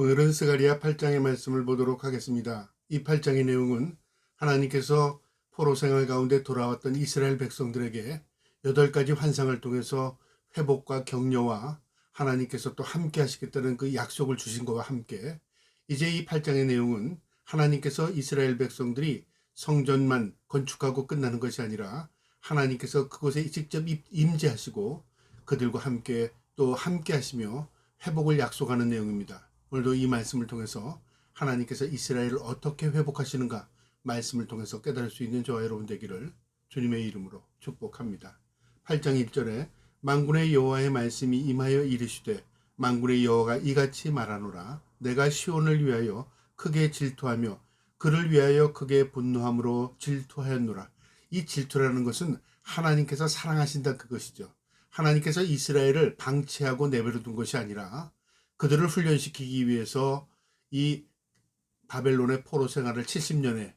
오늘은 스가랴 8장의 말씀을 보도록 하겠습니다. 이 8장의 내용은 하나님께서 포로 생활 가운데 돌아왔던 이스라엘 백성들에게 8가지 환상을 통해서 회복과 격려와 하나님께서 또 함께 하시겠다는 그 약속을 주신 것과 함께 이제 이 8장의 내용은 하나님께서 이스라엘 백성들이 성전만 건축하고 끝나는 것이 아니라 하나님께서 그곳에 직접 임재하시고 그들과 함께 또 함께 하시며 회복을 약속하는 내용입니다. 오늘도 이 말씀을 통해서 하나님께서 이스라엘을 어떻게 회복하시는가 말씀을 통해서 깨달을 수 있는 저와 여러분 되기를 주님의 이름으로 축복합니다. 8장 1절에 만군의 여호와의 말씀이 임하여 이르시되 만군의 여호와가 이같이 말하노라 내가 시온을 위하여 크게 질투하며 그를 위하여 크게 분노함으로 질투하였노라. 이 질투라는 것은 하나님께서 사랑하신다 그것이죠. 하나님께서 이스라엘을 방치하고 내버려 둔 것이 아니라 그들을 훈련시키기 위해서 이 바벨론의 포로 생활을 70년의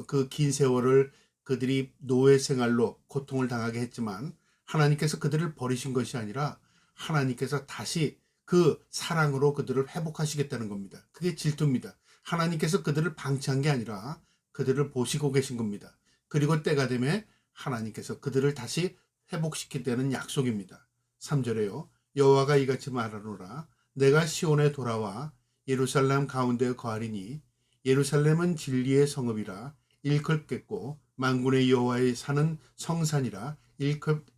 그 긴 세월을 그들이 노예 생활로 고통을 당하게 했지만 하나님께서 그들을 버리신 것이 아니라 하나님께서 다시 그 사랑으로 그들을 회복하시겠다는 겁니다. 그게 질투입니다. 하나님께서 그들을 방치한 게 아니라 그들을 보시고 계신 겁니다. 그리고 때가 되면 하나님께서 그들을 다시 회복시키겠다는 약속입니다. 3절에요. 여호와가 이같이 말하노라 내가 시온에 돌아와 예루살렘 가운데 거하리니 예루살렘은 진리의 성읍이라 일컫겠고 만군의 여호와의 사는 성산이라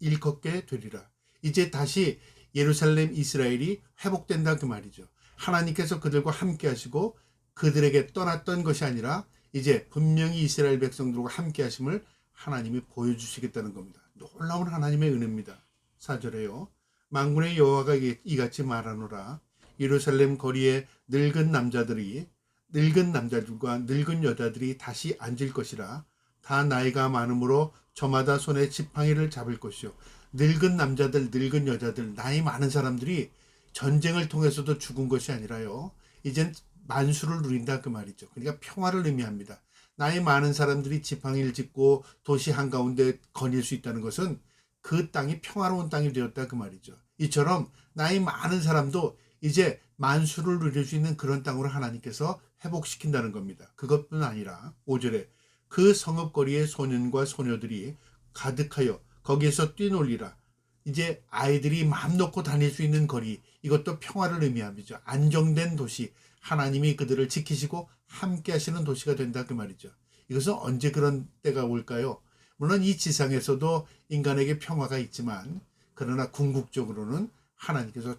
일컫게 되리라. 이제 다시 예루살렘 이스라엘이 회복된다 그 말이죠. 하나님께서 그들과 함께 하시고 그들에게 떠났던 것이 아니라 이제 분명히 이스라엘 백성들과 함께 하심을 하나님이 보여주시겠다는 겁니다. 놀라운 하나님의 은혜입니다. 4절에요. 만군의 여호와가 이같이 말하노라 예루살렘 거리에 늙은 남자들과 늙은 여자들이 다시 앉을 것이라 다 나이가 많으므로 저마다 손에 지팡이를 잡을 것이요. 늙은 남자들, 늙은 여자들, 나이 많은 사람들이 전쟁을 통해서도 죽은 것이 아니라요. 이젠 만수를 누린다 그 말이죠. 그러니까 평화를 의미합니다. 나이 많은 사람들이 지팡이를 짚고 도시 한가운데 거닐 수 있다는 것은 그 땅이 평화로운 땅이 되었다 그 말이죠. 이처럼 나이 많은 사람도 이제 만수를 누릴 수 있는 그런 땅으로 하나님께서 회복시킨다는 겁니다. 그것뿐 아니라 5절에 그 성읍거리의 소년과 소녀들이 가득하여 거기에서 뛰놀리라. 이제 아이들이 마음 놓고 다닐 수 있는 거리, 이것도 평화를 의미하죠. 안정된 도시, 하나님이 그들을 지키시고 함께 하시는 도시가 된다 그 말이죠. 이것은 언제 그런 때가 올까요? 물론 이 지상에서도 인간에게 평화가 있지만 그러나 궁극적으로는 하나님께서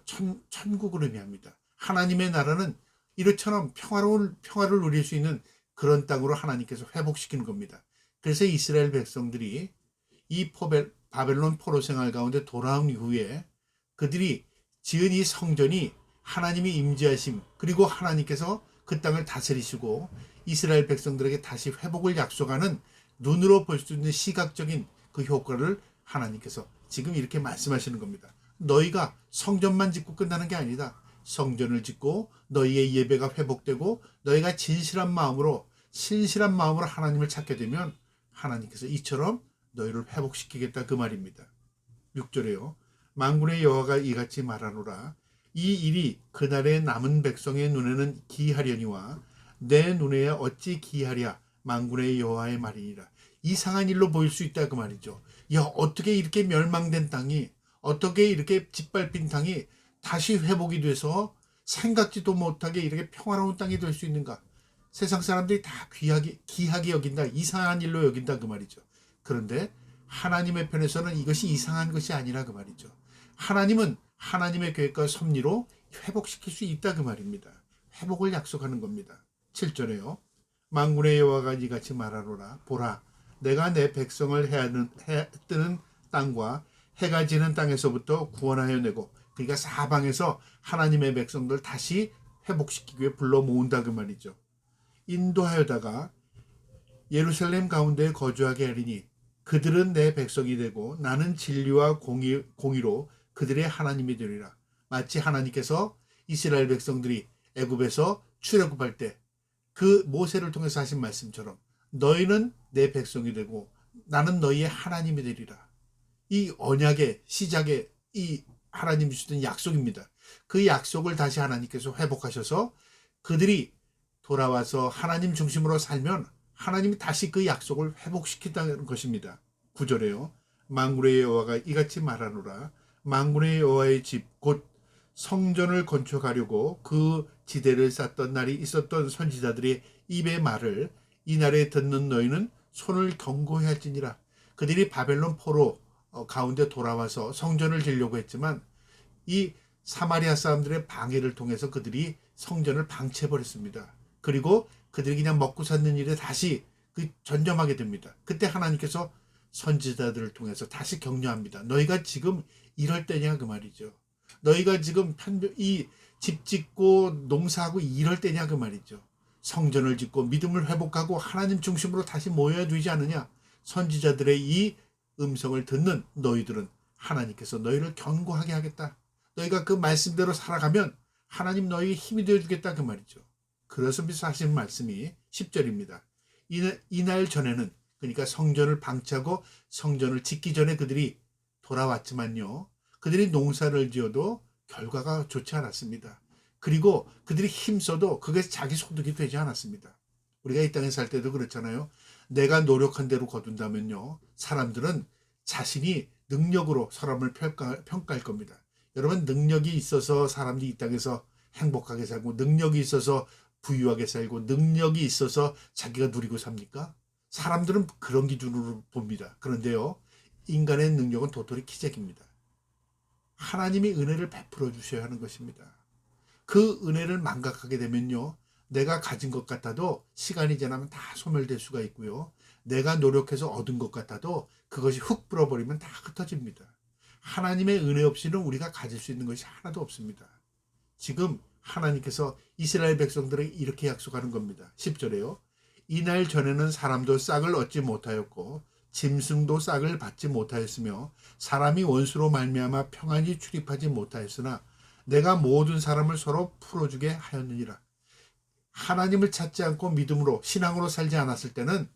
천국을 의미합니다. 하나님의 나라는 이렇처럼 평화를 누릴 수 있는 그런 땅으로 하나님께서 회복시키는 겁니다. 그래서 이스라엘 백성들이 이 바벨론 포로 생활 가운데 돌아온 이후에 그들이 지은 이 성전이 하나님이 임재하심 그리고 하나님께서 그 땅을 다스리시고 이스라엘 백성들에게 다시 회복을 약속하는 눈으로 볼 수 있는 시각적인 그 효과를 하나님께서 지금 이렇게 말씀하시는 겁니다. 너희가 성전만 짓고 끝나는 게 아니다. 성전을 짓고 너희의 예배가 회복되고 너희가 신실한 마음으로 하나님을 찾게 되면 하나님께서 이처럼 너희를 회복시키겠다 그 말입니다. 6절에요. 만군의 여호와가 이같이 말하노라 이 일이 그날의 남은 백성의 눈에는 기이하려니와 내 눈에야 어찌 기이하랴 만군의 여호와의 말이니라. 이상한 일로 보일 수 있다 그 말이죠. 야, 어떻게 이렇게 멸망된 땅이, 어떻게 이렇게 짓밟힌 땅이 다시 회복이 돼서 생각지도 못하게 이렇게 평화로운 땅이 될 수 있는가. 세상 사람들이 다 기이하게 여긴다, 이상한 일로 여긴다 그 말이죠. 그런데 하나님의 편에서는 이것이 이상한 것이 아니라 그 말이죠. 하나님은 하나님의 계획과 섭리로 회복시킬 수 있다 그 말입니다. 회복을 약속하는 겁니다. 7절에요. 만군의 여호와가 이같이 말하노라 보라 내가 내 백성을 해 뜨는 땅과 해가 지는 땅에서부터 구원하여 내고, 그러니까 사방에서 하나님의 백성들 다시 회복시키기 위해 불러 모은다 그 말이죠. 인도하여다가 예루살렘 가운데 거주하게 하리니 그들은 내 백성이 되고 나는 진리와 공의로 그들의 하나님이 되리라. 마치 하나님께서 이스라엘 백성들이 애굽에서 출애굽할 때 그 모세를 통해서 하신 말씀처럼 너희는 내 백성이 되고 나는 너희의 하나님이 되리라. 이 언약의 시작에 이 하나님이 주신 약속입니다. 그 약속을 다시 하나님께서 회복하셔서 그들이 돌아와서 하나님 중심으로 살면 하나님이 다시 그 약속을 회복시킨다는 것입니다. 9절에요. 만군의 여호와가 이같이 말하노라. 만군의 여호와의 집 곧 성전을 건축하려고 그 지대를 쌓던 날이 있었던 선지자들의 입의 말을 이날에 듣는 너희는 손을 경고해야 할지니라. 그들이 바벨론 포로 가운데 돌아와서 성전을 지으려고 했지만 이 사마리아 사람들의 방해를 통해서 그들이 성전을 방치해버렸습니다. 그리고 그들이 그냥 먹고 사는 일에 다시 전념하게 됩니다. 그때 하나님께서 선지자들을 통해서 다시 격려합니다. 너희가 지금 이럴 때냐 그 말이죠. 너희가 지금 이 집 짓고 농사하고 이럴 때냐 그 말이죠. 성전을 짓고 믿음을 회복하고 하나님 중심으로 다시 모여야 되지 않느냐. 선지자들의 이 음성을 듣는 너희들은 하나님께서 너희를 견고하게 하겠다. 너희가 그 말씀대로 살아가면 하나님 너희의 힘이 되어주겠다 그 말이죠. 그래서 하신 말씀이 10절입니다. 이날 전에는 그러니까 성전을 방치하고 성전을 짓기 전에 그들이 돌아왔지만요. 그들이 농사를 지어도 결과가 좋지 않았습니다. 그리고 그들이 힘써도 그게 자기 소득이 되지 않았습니다. 우리가 이 땅에 살 때도 그렇잖아요. 내가 노력한 대로 거둔다면요. 사람들은 자신이 능력으로 사람을 평가할 겁니다. 여러분 능력이 있어서 사람들이 이 땅에서 행복하게 살고 능력이 있어서 부유하게 살고 능력이 있어서 자기가 누리고 삽니까? 사람들은 그런 기준으로 봅니다. 그런데요. 인간의 능력은 도토리 키재기입니다. 하나님이 은혜를 베풀어 주셔야 하는 것입니다. 그 은혜를 망각하게 되면요. 내가 가진 것 같아도 시간이 지나면 다 소멸될 수가 있고요. 내가 노력해서 얻은 것 같아도 그것이 흙 불어버리면 다 흩어집니다. 하나님의 은혜 없이는 우리가 가질 수 있는 것이 하나도 없습니다. 지금 하나님께서 이스라엘 백성들에게 이렇게 약속하는 겁니다. 10절에요. 이날 전에는 사람도 싹을 얻지 못하였고 짐승도 싹을 받지 못하였으며 사람이 원수로 말미암아 평안히 출입하지 못하였으나 내가 모든 사람을 서로 풀어주게 하였느니라. 하나님을 찾지 않고 믿음으로 신앙으로 살지 않았을 때는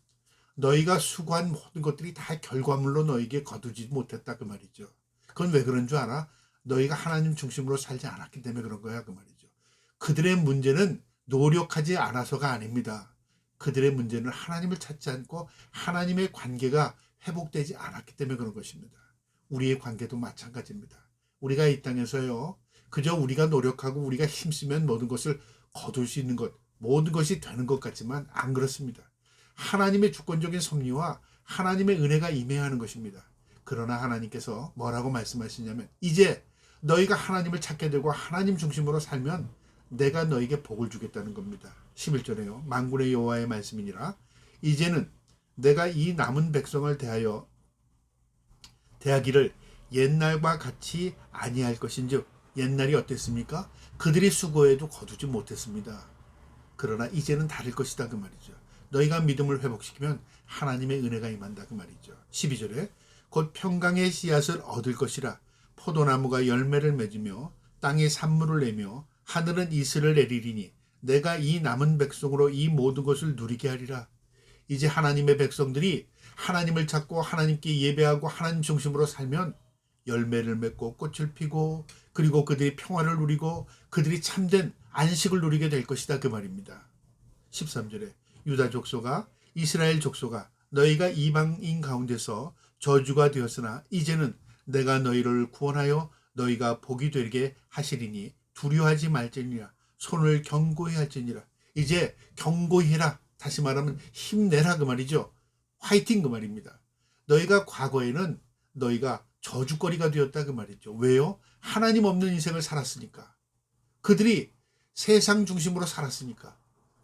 너희가 수고한 모든 것들이 다 결과물로 너희에게 거두지 못했다 그 말이죠. 그건 왜 그런 줄 알아? 너희가 하나님 중심으로 살지 않았기 때문에 그런 거야 그 말이죠. 그들의 문제는 노력하지 않아서가 아닙니다. 그들의 문제는 하나님을 찾지 않고 하나님의 관계가 회복되지 않았기 때문에 그런 것입니다. 우리의 관계도 마찬가지입니다. 우리가 이 땅에서요. 그저 우리가 노력하고 우리가 힘쓰면 모든 것을 거둘 수 있는 것, 모든 것이 되는 것 같지만 안 그렇습니다. 하나님의 주권적인 섭리와 하나님의 은혜가 임해야 하는 것입니다. 그러나 하나님께서 뭐라고 말씀하시냐면 이제 너희가 하나님을 찾게 되고 하나님 중심으로 살면 내가 너에게 복을 주겠다는 겁니다. 11절에요. 만군의 여호와의 말씀이니라. 이제는 내가 이 남은 백성을 대하기를 옛날과 같이 아니할 것인즉 옛날이 어땠습니까? 그들이 수고해도 거두지 못했습니다. 그러나 이제는 다를 것이다 그 말이죠. 너희가 믿음을 회복시키면 하나님의 은혜가 임한다 그 말이죠. 12절에 곧 평강의 씨앗을 얻을 것이라 포도나무가 열매를 맺으며 땅에 산물을 내며 하늘은 이슬을 내리리니 내가 이 남은 백성으로 이 모든 것을 누리게 하리라. 이제 하나님의 백성들이 하나님을 찾고 하나님께 예배하고 하나님 중심으로 살면 열매를 맺고 꽃을 피고 그리고 그들이 평화를 누리고 그들이 참된 안식을 누리게 될 것이다 그 말입니다. 13절에 유다 족속아 이스라엘 족속아 너희가 이방인 가운데서 저주가 되었으나 이제는 내가 너희를 구원하여 너희가 복이 되게 하시리니 두려워하지 말지니라. 손을 견고히 할지니라. 이제 견고히 해라. 다시 말하면 힘내라 그 말이죠. 화이팅 그 말입니다. 너희가 과거에는 너희가 저주거리가 되었다 그 말이죠. 왜요? 하나님 없는 인생을 살았으니까. 그들이 세상 중심으로 살았으니까.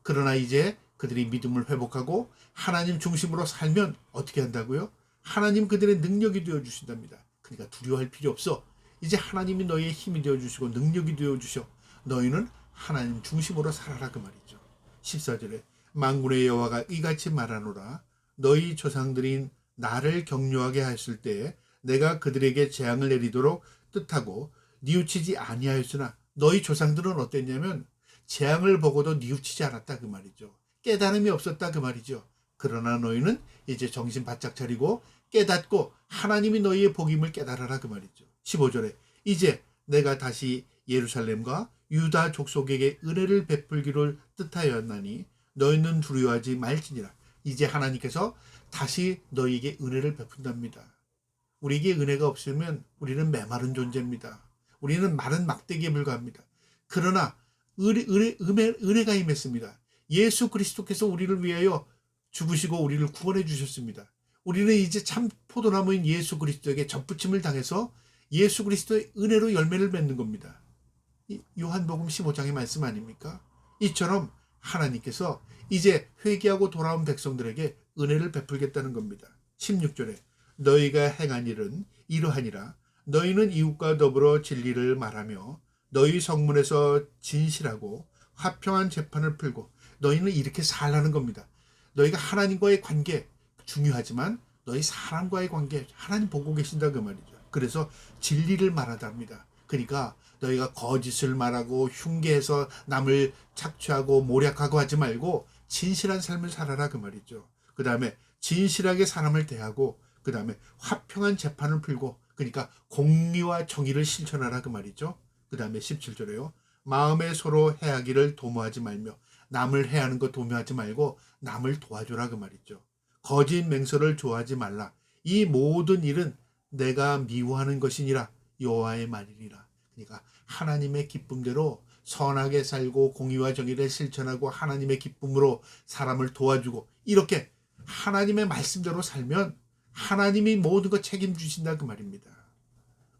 그러나 이제 그들이 믿음을 회복하고 하나님 중심으로 살면 어떻게 한다고요? 하나님 그들의 능력이 되어주신답니다. 그러니까 두려워할 필요 없어. 이제 하나님이 너희의 힘이 되어주시고 능력이 되어주셔. 너희는 하나님 중심으로 살아라 그 말이죠. 14절에 만군의 여호와가 이같이 말하노라. 너희 조상들인 나를 격려하게 하였을 때에 내가 그들에게 재앙을 내리도록 뜻하고 뉘우치지 아니하였으나 너희 조상들은 어땠냐면 재앙을 보고도 뉘우치지 않았다 그 말이죠. 깨달음이 없었다 그 말이죠. 그러나 너희는 이제 정신 바짝 차리고 깨닫고 하나님이 너희의 복임을 깨달아라 그 말이죠. 15절에 이제 내가 다시 예루살렘과 유다 족속에게 은혜를 베풀기를 뜻하였나니 너희는 두려워하지 말지니라. 이제 하나님께서 다시 너희에게 은혜를 베푼답니다. 우리에게 은혜가 없으면 우리는 메마른 존재입니다. 우리는 마른 막대기에 불과합니다. 그러나 은혜가 임했습니다. 예수 그리스도께서 우리를 위하여 죽으시고 우리를 구원해 주셨습니다. 우리는 이제 참 포도나무인 예수 그리스도에게 접붙임을 당해서 예수 그리스도의 은혜로 열매를 맺는 겁니다. 요한복음 15장의 말씀 아닙니까? 이처럼 하나님께서 이제 회개하고 돌아온 백성들에게 은혜를 베풀겠다는 겁니다. 16절에 너희가 행한 일은 이러하니라. 너희는 이웃과 더불어 진리를 말하며 너희 성문에서 진실하고 화평한 재판을 풀고 너희는 이렇게 살라는 겁니다. 너희가 하나님과의 관계 중요하지만 너희 사람과의 관계 하나님 보고 계신다 그 말이죠. 그래서 진리를 말하다 합니다. 그러니까 너희가 거짓을 말하고 흉계해서 남을 착취하고 모략하고 하지 말고 진실한 삶을 살아라 그 말이죠. 그 다음에 진실하게 사람을 대하고 그 다음에 화평한 재판을 풀고 그러니까 공의와 정의를 실천하라 그 말이죠. 그 다음에 17절에요. 마음에 서로 해하기를 도모하지 말며 남을 해하는 거 도모하지 말고 남을 도와줘라 그 말이죠. 거짓 맹세를 좋아하지 말라. 이 모든 일은 내가 미워하는 것이니라. 여호와의 말이니라. 그러니까 하나님의 기쁨대로 선하게 살고 공의와 정의를 실천하고 하나님의 기쁨으로 사람을 도와주고 이렇게 하나님의 말씀대로 살면 하나님이 모든 것 책임주신다 그 말입니다.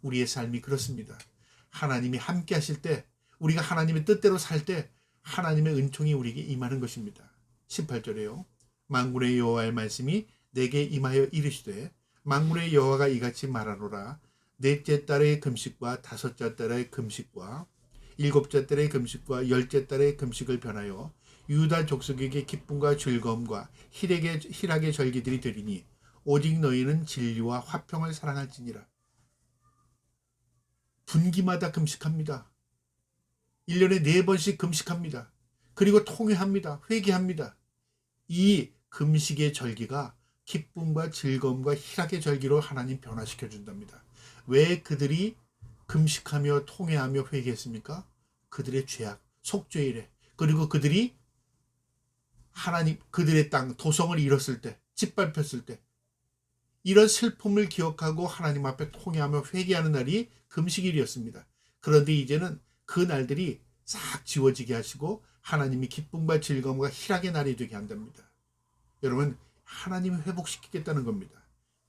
우리의 삶이 그렇습니다. 하나님이 함께 하실 때 우리가 하나님의 뜻대로 살 때 하나님의 은총이 우리에게 임하는 것입니다. 18절에요. 만군의 여호와의 말씀이 내게 임하여 이르시되 만군의 여호와가 이같이 말하노라. 넷째 달의 금식과 다섯째 달의 금식과 일곱째 달의 금식과 열째 달의 금식을 변하여 유다 족속에게 기쁨과 즐거움과 희락의 절기들이 되리니 오직 너희는 진리와 화평을 사랑할지니라. 분기마다 금식합니다. 1년에 4번씩 금식합니다. 그리고 통회합니다. 회개합니다. 이 금식의 절기가 기쁨과 즐거움과 희락의 절기로 하나님 변화시켜 준답니다. 왜 그들이 금식하며 통회하며 회개했습니까? 그들의 죄악, 속죄일에 그리고 그들이 하나님 그들의 땅 도성을 잃었을 때 짓밟혔을 때 이런 슬픔을 기억하고 하나님 앞에 통회하며 회개하는 날이 금식일이었습니다. 그런데 이제는 그 날들이 싹 지워지게 하시고 하나님이 기쁨과 즐거움과 희락의 날이 되게 한답니다. 여러분 하나님이 회복시키겠다는 겁니다.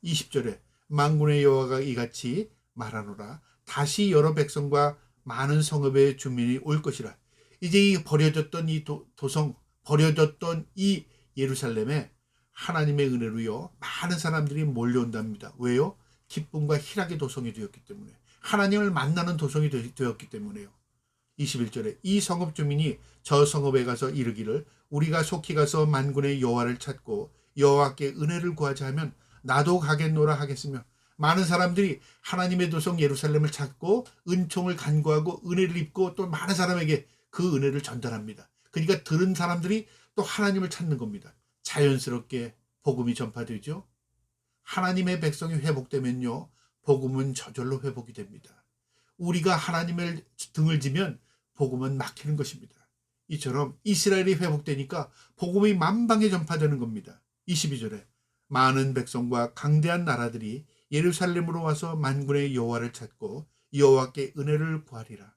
20절에 만군의 여호와가 이같이 말하노라. 다시 여러 백성과 많은 성읍의 주민이 올 것이라. 이제 이 버려졌던 이 도성 버려졌던 이 예루살렘에 하나님의 은혜로요 많은 사람들이 몰려온답니다. 왜요? 기쁨과 희락의 도성이 되었기 때문에 하나님을 만나는 도성이 되었기 때문에요. 21절에 이 성읍 주민이 저 성읍에 가서 이르기를 우리가 속히 가서 만군의 여호와를 찾고 여호와께 은혜를 구하자 하면 나도 가겠노라 하겠으며 많은 사람들이 하나님의 도성 예루살렘을 찾고 은총을 간구하고 은혜를 입고 또 많은 사람에게 그 은혜를 전달합니다. 그러니까 들은 사람들이 또 하나님을 찾는 겁니다. 자연스럽게 복음이 전파되죠. 하나님의 백성이 회복되면요 복음은 저절로 회복이 됩니다. 우리가 하나님의 등을 지면 복음은 막히는 것입니다. 이처럼 이스라엘이 회복되니까 복음이 만방에 전파되는 겁니다. 22절에 많은 백성과 강대한 나라들이 예루살렘으로 와서 만군의 여호와를 찾고 여호와께 은혜를 구하리라.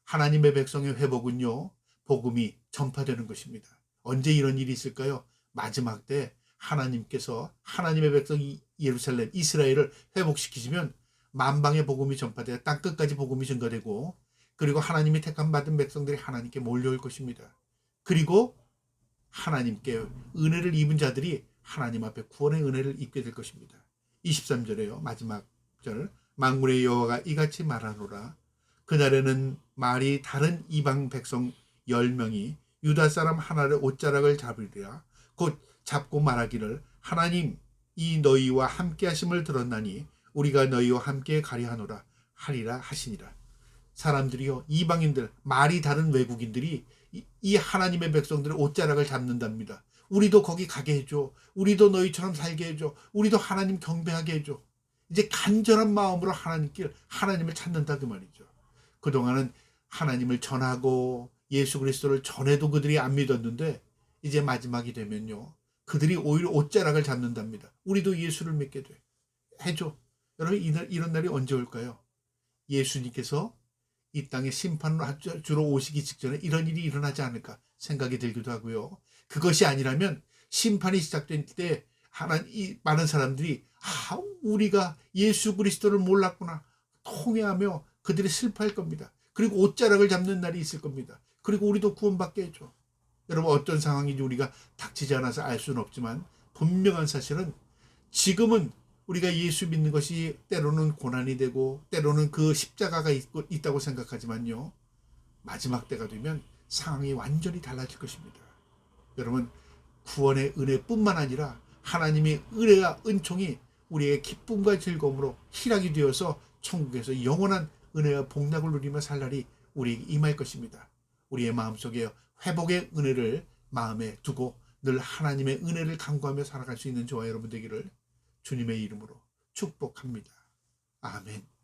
하나님의 백성의 회복은요 복음이 전파되는 것입니다. 언제 이런 일이 있을까요? 마지막 때 하나님께서 하나님의 백성 예루살렘 이스라엘을 회복시키시면 만방의 복음이 전파되어 땅끝까지 복음이 증가되고 그리고 하나님이 택함 받은 백성들이 하나님께 몰려올 것입니다. 그리고 하나님께 은혜를 입은 자들이 하나님 앞에 구원의 은혜를 입게 될 것입니다. 23절에요. 마지막 절. 만군의 여호와가 이같이 말하노라. 그날에는 말이 다른 이방 백성 10명이 유다 사람 하나를 옷자락을 잡으리라. 곧 잡고 말하기를 하나님 이 너희와 함께 하심을 들었나니 우리가 너희와 함께 가려 하노라 하리라 하시니라. 사람들이요 이방인들 말이 다른 외국인들이 이 하나님의 백성들의 옷자락을 잡는답니다. 우리도 거기 가게 해줘. 우리도 너희처럼 살게 해줘. 우리도 하나님 경배하게 해줘. 이제 간절한 마음으로 하나님을 찾는다 그 말이죠. 그동안은 하나님을 전하고 예수 그리스도를 전해도 그들이 안 믿었는데 이제 마지막이 되면요. 그들이 오히려 옷자락을 잡는답니다. 우리도 예수를 믿게 돼. 해줘. 여러분 이런 날이 언제 올까요? 예수님께서 이 땅에 심판을 주러 오시기 직전에 이런 일이 일어나지 않을까 생각이 들기도 하고요. 그것이 아니라면 심판이 시작될 때 많은 사람들이 우리가 예수 그리스도를 몰랐구나 통회하며 그들이 슬퍼할 겁니다. 그리고 옷자락을 잡는 날이 있을 겁니다. 그리고 우리도 구원받게 해줘. 여러분 어떤 상황인지 우리가 닥치지 않아서 알 수는 없지만 분명한 사실은 지금은 우리가 예수 믿는 것이 때로는 고난이 되고 때로는 그 십자가가 있다고 생각하지만요. 마지막 때가 되면 상황이 완전히 달라질 것입니다. 여러분 구원의 은혜뿐만 아니라 하나님의 은혜와 은총이 우리의 기쁨과 즐거움으로 희락이 되어서 천국에서 영원한 은혜와 복락을 누리며 살 날이 우리에게 임할 것입니다. 우리의 마음속에 회복의 은혜를 마음에 두고 늘 하나님의 은혜를 간구하며 살아갈 수 있는 저와 여러분 되기를 주님의 이름으로 축복합니다. 아멘.